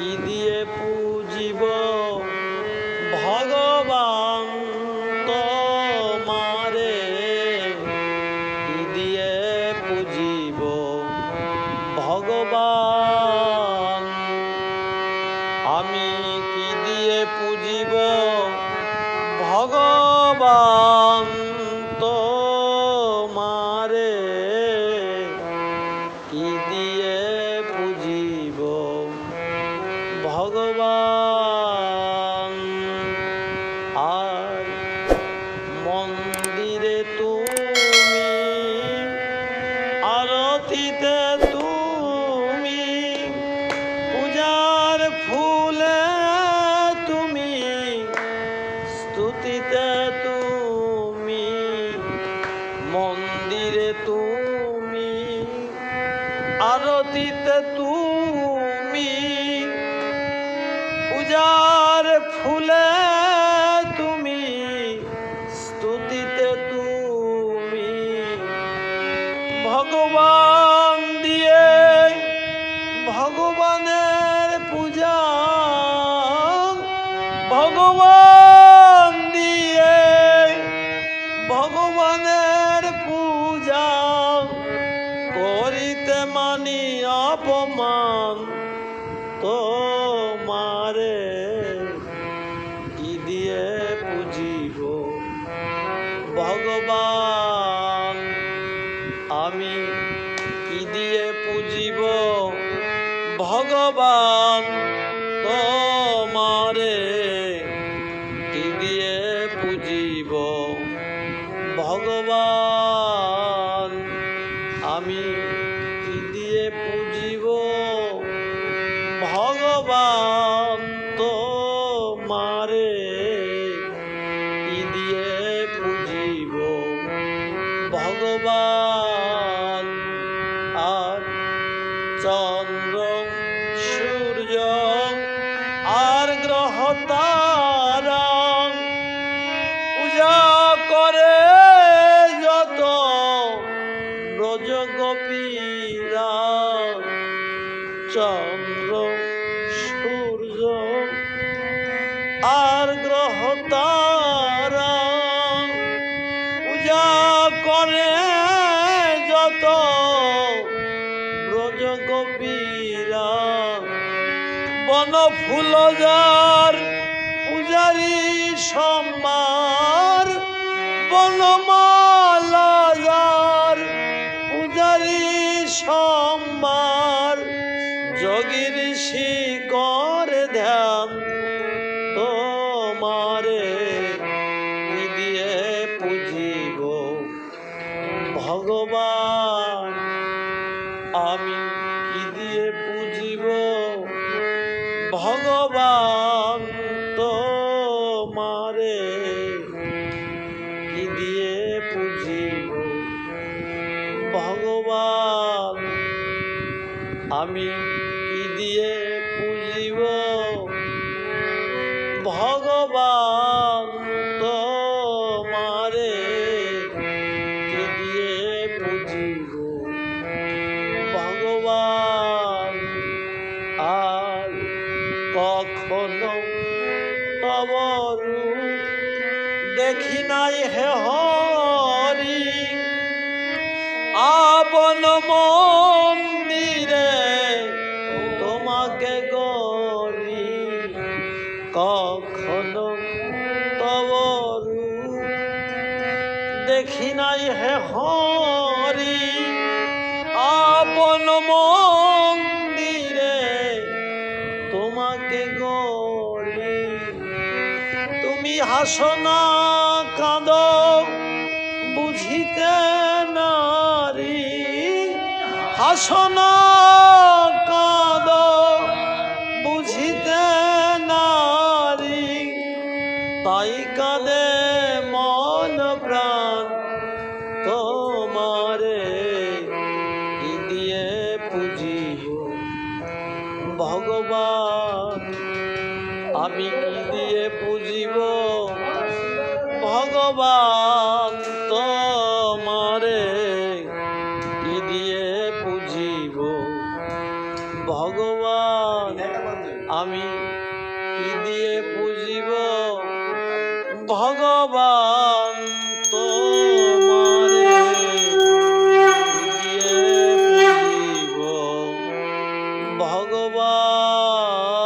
কি দিয়ে পূজিব ভগবান তোমারে, কি দিয়ে পূজিব ভগবান। আমি কি দিয়ে পূজিব ভগবান তোমারে, কি দিয়ে পূজিব ভগবান। আর মন্দিরে তুমি, আরতিতে তুমি, পূজার ফুলে তুমি, স্তুতিতে তুমি, মন্দিরে তুমি, আরতিতে তুমি, পূজার ফুলে তুমি, স্তুতিতে তুমি, ভগবান দিয়ে ভগবানের পূজা, ভগবান দিয়ে ভগবানের পূজা, করিতে মানি অপমান তোমারে, কি দিয়ে পূজিব ভগবান। আমি কি দিয়ে পূজিব ভগবান তোমারে, কি দিয়ে পূজিব ভগবান। আমি কি দিয়ে পূজিব ভগবান তোমারে, কি দিয়ে পূজিব ভগবান। আর চন্দ্র সূর্য আর গ্রহ তারা পূজা করে যত ব্রজ গোপীরা, চন্দ্র সূর্য আর গ্রহ তারা পূজা করে যত ব্রজ গোপীরা, বন ফুল যার পূজারি সম্মার, বনমালা যার পূজারি সম্মার, যোগী ঋষি করে ধ্যান তোমারে, কি দিয়ে পূজিব ভগবান। আমি কি দিয়ে পূজিব ভগবান তোমারে, কি দিয়ে পূজিব ভগবান। আমি কি দিয়ে পূজিব ভগবান তোমারে, কি দিয়ে পূজিব ভগবান। আর কখনো তব রূপ দেখি নাই হে হরি, আপন মন্দিরে তোমাকে গরি, কখনো তব রূপ দেখি নাই হে হরি, আপন মন্দিরে তোমাকে গরি। তুমি হাসো না কাঁদো বুঝিতে নারী, হাসো না কাঁদো বুঝিতে নারী, তাই কাঁদে মন প্রাণ তোমারে, কি দিয়ে পূজিব ভগবান। আমি কি দিয়ে পূজিব ভগবান তোমারে, কি দিয়ে পূজিব ভগবান। ভগবান আমি কি দিয়ে পুজিব ভগবান তোমারে কি দিয়ে পুজিব ভগবান